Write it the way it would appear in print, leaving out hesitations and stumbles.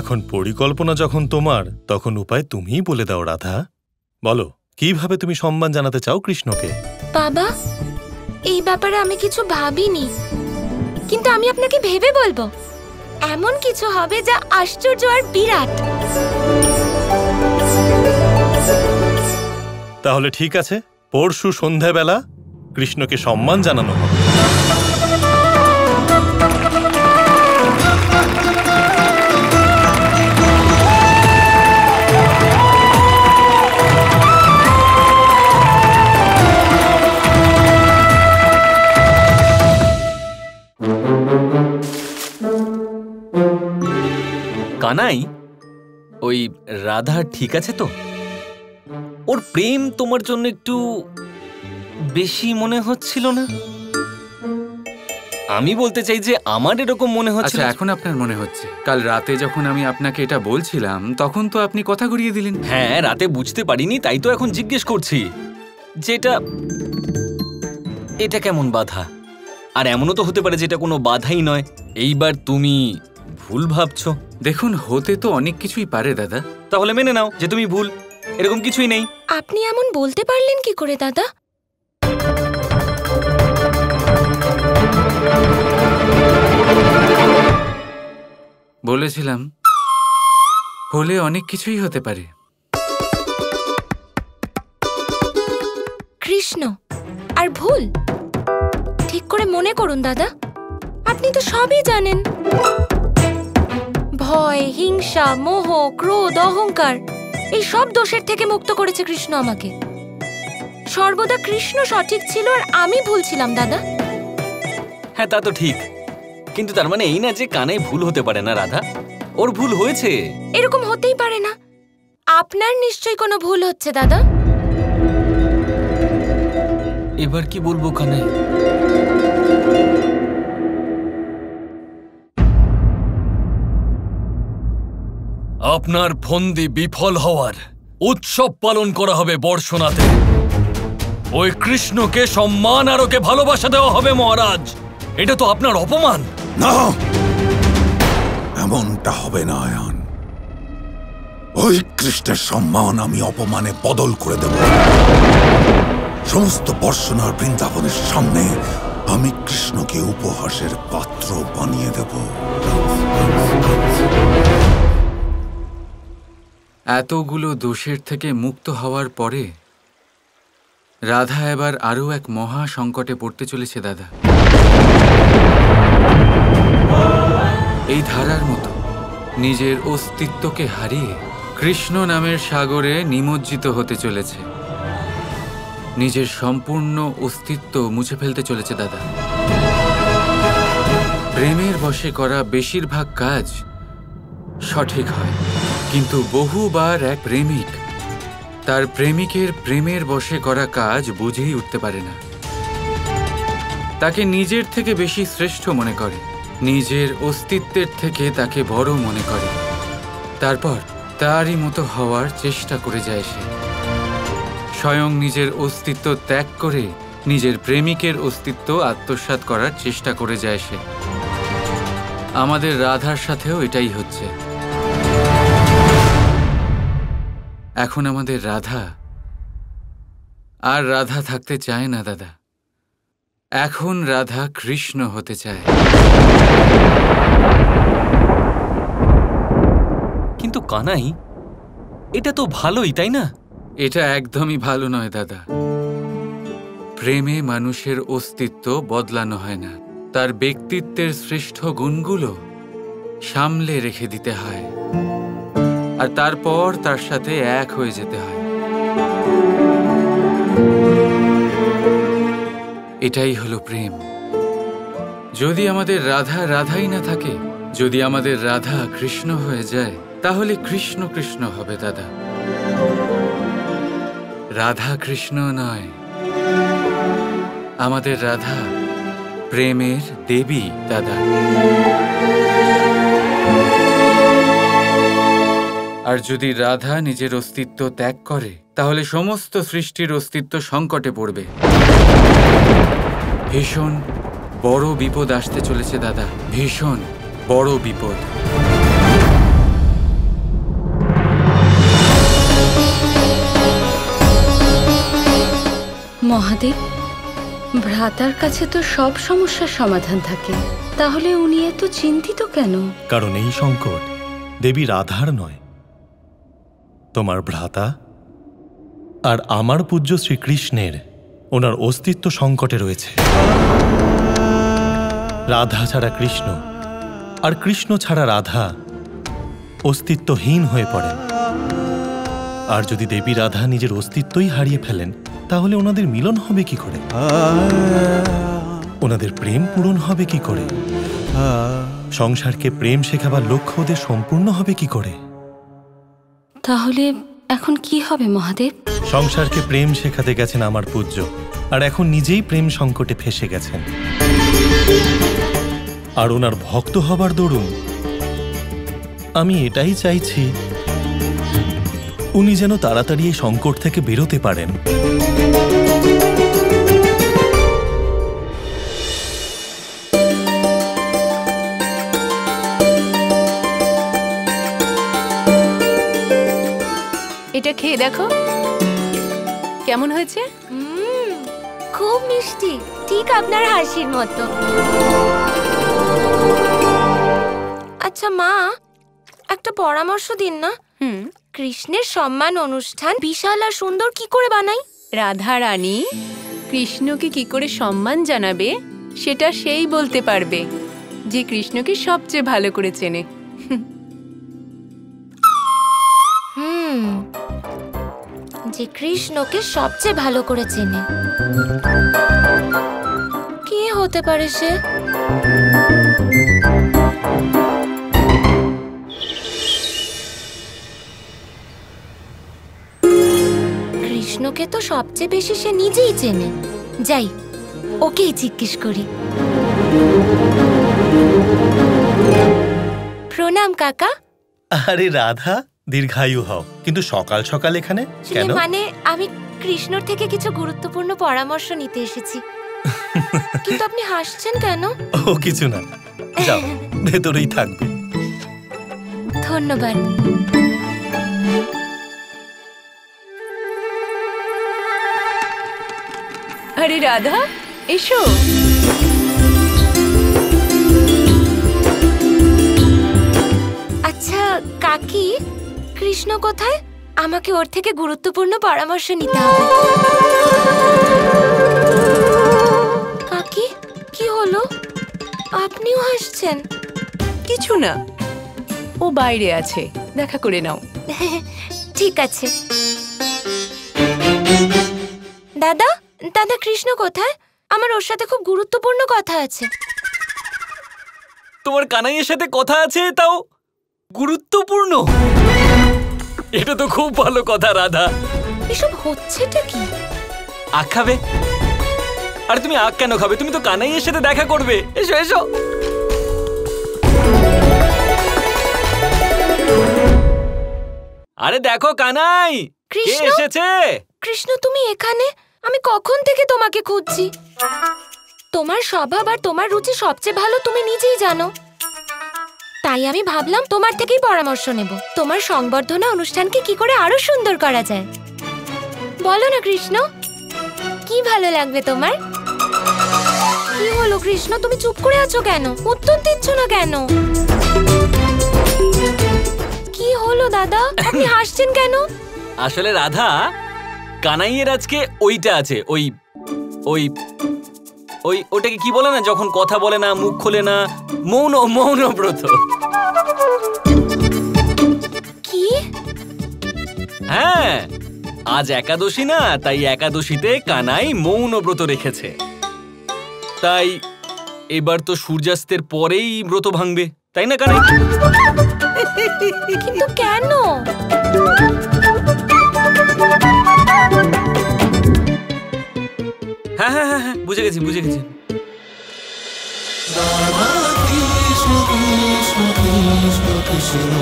এখন পরিকল্পনা যখন তোমার, তখন উপায় তুমিই বলে দাও রাধা। বলো, কিভাবে তুমি সম্মান জানাতে চাও কৃষ্ণকে? বাবা, এই ব্যাপারে আমি কিছু ভাবিনি, কিন্তু আমি আপনাকে ভেবে বলবো। এমন কিছু হবে যা আশ্চর্য আর বিরাট। তাহলে ঠিক আছে, পরশু সন্ধ্যাবেলা কৃষ্ণকে সম্মান জানানো হবে। কানাই, ওই রাধা ঠিক আছে তো? ওর প্রেম তোমার জন্য একটু বেশি মনে হচ্ছিল না? আমি বলতে চাই যে আমার এরকম মনে হচ্ছে। আচ্ছা, এখন আপনার মনে হচ্ছে। কাল রাতে যখন আমি আপনাকে এটা বলছিলাম, তখন তো আপনি কথা ঘুরিয়ে দিলেন। হ্যাঁ, রাতে বুঝতে পারিনি, তাই তো এখন জিজ্ঞেস করছি যে এটা কেমন বাধা। আর এমনও তো হতে পারে যেটা কোনো বাধাই নয়। এইবার তুমি ভুল ভাবছো। দেখুন, হতে তো অনেক কিছুই পারে দাদা। তাহলে মেনে নাও যে তুমি ভুল, এরকম কিছুই নেই। আপনি এমন বলতে পারলেন কি করে দাদা? বলেছিলাম, হলে অনেক কিছুই হতে পারে। কৃষ্ণ আর ভুল, ঠিক করে মনে করুন দাদা। আপনি তো সবই জানেন। ভয়, হিংসা, মোহ, ক্রোধ, অহংকার, এই সব দোষের থেকে মুক্ত করেছে কৃষ্ণ আমাকে। সর্বদা কৃষ্ণ সঠিক ছিল আর আমি ভুল ছিলাম দাদা। হ্যাঁ, তা তো ঠিক, কিন্তু তার মানে এই না যে কানাই ভুল হতে পারে না। রাধা, ওর ভুল হয়েছে। এরকম হতেই পারে না। আপনার নিশ্চয়ই কোনো ভুল হচ্ছে দাদা। এবার কি বলবো কানাই? আপনার ফন্দি বিফল হওয়ার উৎসব পালন করা হবে বর্ষনাতে। ওই কৃষ্ণকে সম্মান আর ওকে ভালোবাসা দেওয়া হবে মহারাজ। এটা তো আপনার অপমান। না, এমনটা হবে না আয়ান। ওই কৃষ্ণের সম্মান আমি অপমানে বদল করে দেব। সমস্ত বর্ষনার বৃন্দাবনের সামনে আমি কৃষ্ণকে উপহাসের পাত্র বানিয়ে দেব। এতগুলো দোষের থেকে মুক্ত হওয়ার পরে রাধা এবার আরও এক মহা সংকটে পড়তে চলেছে দাদা। এই ধারার মতো নিজের অস্তিত্বকে হারিয়ে কৃষ্ণ নামের সাগরে নিমজ্জিত হতে চলেছে। নিজের সম্পূর্ণ অস্তিত্ব মুছে ফেলতে চলেছে দাদা। প্রেমের বশে করা বেশিরভাগ কাজ সঠিক হয়, কিন্তু বহুবার এক প্রেমিক তার প্রেমিকের প্রেমের বশে করা কাজ বুঝেই উঠতে পারে না। তাকে নিজের থেকে বেশি শ্রেষ্ঠ মনে করে, নিজের অস্তিত্বের থেকে তাকে বড় মনে করে। তারপর তারই মতো হওয়ার চেষ্টা করে যায় সে। স্বয়ং নিজের অস্তিত্ব ত্যাগ করে নিজের প্রেমিকের অস্তিত্ব আত্মসাৎ করার চেষ্টা করে যায় সে। আমাদের রাধার সাথেও এটাই হচ্ছে। এখন আমাদের রাধা আর রাধা থাকতে চায় না দাদা। এখন রাধা কৃষ্ণ হতে চায়। কিন্তু কানাই, এটা তো ভালোই, তাই না? এটা একদমই ভালো নয় দাদা। প্রেমে মানুষের অস্তিত্ব বদলানো হয় না, তার ব্যক্তিত্বের শ্রেষ্ঠ গুণগুলো সামলে রেখে দিতে হয়, আর তারপর তার সাথে এক হয়ে যেতে হয়। এটাই হলো প্রেম। যদি আমাদের রাধা রাধাই না থাকে, যদি আমাদের রাধা কৃষ্ণ হয়ে যায়, তাহলে কৃষ্ণ কৃষ্ণ হবে দাদা। রাধা কৃষ্ণ নয়, আমাদের রাধা প্রেমের দেবী দাদা। আর যদি রাধা নিজের অস্তিত্ব ত্যাগ করে, তাহলে সমস্ত সৃষ্টির অস্তিত্ব সংকটে পড়বে। ভীষণ বড় বিপদ আসতে চলেছে দাদা, ভীষণ বড় বিপদ। মহাদেব, ভ্রাতার কাছে তো সব সমস্যার সমাধান থাকে, তাহলে উনি এত চিন্তিত কেন? কারণ এই সংকট দেবী রাধার নয়, তোমার ভ্রাতা আর আমার পূজ্য শ্রীকৃষ্ণের, ওনার অস্তিত্ব সংকটে রয়েছে। রাধা ছাড়া কৃষ্ণ আর কৃষ্ণ ছাড়া রাধা অস্তিত্বহীন হয়ে পড়েন। আর যদি দেবী রাধা নিজের অস্তিত্বই হারিয়ে ফেলেন, তাহলে ওনাদের মিলন হবে কি করে? ওনাদের প্রেম পূরণ হবে কি করে? সংসারকে প্রেম শেখাবার লক্ষ্য ওদের সম্পূর্ণ হবে কি করে? তাহলে এখন কি হবে মহাদেব? সংসারকে প্রেম শেখাতে গেছেন আমার পূজ্য, আর এখন নিজেই প্রেম সংকটে ফেসে গেছেন। আর ওনার ভক্ত হবার দরুন আমি এটাই চাইছি উনি যেন তাড়াতাড়ি এই সংকট থেকে বেরোতে পারেন। এটা খেয়ে দেখো কেমন হয়েছে। খুব মিষ্টি, ঠিক আপনার হাসির মতো। আচ্ছা মা, একটা পরামর্শ দিন না। কৃষ্ণের সম্মান অনুষ্ঠান বিশাল আর সুন্দর কি করে বানাই? রাধা রানী কৃষ্ণকে কি করে সম্মান জানাবে সেটা সেই বলতে পারবে, যে কৃষ্ণকে সবচেয়ে ভালো করে চেনে। যে কৃষ্ণকে সবচেয়ে ভালো করে চেনে, কে হতে পারে সে? কৃষ্ণকে তো সবচেয়ে বেশি সে নিজেই চেনে। যাই, ওকেই জিজ্ঞেস করি। প্রণাম কাকা। আরে রাধা, দীর্ঘায়ু হও। কিন্তু সকাল সকাল এখানে কেন? মানে আমি কৃষ্ণর থেকে কিছু গুরুত্বপূর্ণ পরামর্শ নিতে এসেছি। কিন্তু আপনি হাসছেন কেন? ও কিছু না, যাও, ভেতরেই থাকবে। ধন্যবাদ। আরে রাধা, এসো। আচ্ছা কাকি, কৃষ্ণ কোথায়? আমাকে ওর থেকে গুরুত্বপূর্ণ পরামর্শ নিতে হবে। কাকি, কি হলো? আপনিও হাসছেন? কিছু না, ও বাইরে আছে, দেখা করে নাও। ঠিক আছে। দাদা, দাদা কৃষ্ণ কোথায়? আমার ওর সাথে খুব গুরুত্বপূর্ণ কথা আছে। তোমার কানাইয়ের সাথে কথা আছে, তাও গুরুত্বপূর্ণ? এটা তো খুব ভালো কথা রাধা। এসব হচ্ছেটা কি? আখ খাবে? আরে তুমি আখ কেন খাবে? তুমি তো কানাইয়ের সাথে দেখা করবে। এসো এসো। আরে দেখো কানাই, কে এসেছে? কৃষ্ণ, তুমি এখানে? আমি কখন থেকে তোমাকে খুঁজছি। তোমার স্বভাব আর তোমার রুচি সবচেয়ে ভালো তুমি নিজেই জানো। তাই আমি ভাবলাম তোমার থেকেই পরামর্শ নেব। তোমার সংবর্ধনা অনুষ্ঠানকে কি করে আরো সুন্দর করা যায় বলো না কৃষ্ণ, কি ভালো লাগবে তোমার? কি হলো কৃষ্ণ, তুমি চুপ করে আছো কেন? উত্তর দিচ্ছ না কেন? কি হলো দাদা, আপনি হাসছেন কেন? আসলে রাধা, কানাইয়ের আজকে ওইটা আছে, ওই ওই ওই ওটাকে কি বলে না, যখন কথা বলে না, মুখ খোলে না, মৌন ব্রত। কি? হ্যাঁ, আজ একাদশী না, তাই একাদশীতে কানাই মৌন ব্রত রেখেছে। তাই এবার তো সূর্যাস্তের পরেই ব্রত ভাঙবে, তাই না কানাই? কিন্তু কেন? হ্যাঁ হ্যাঁ হ্যাঁ হ্যাঁ, বুঝে গেছি বুঝে গেছি। কৃষ্ণ কৃষ্ণ কৃষ্ণ কৃষ্ণ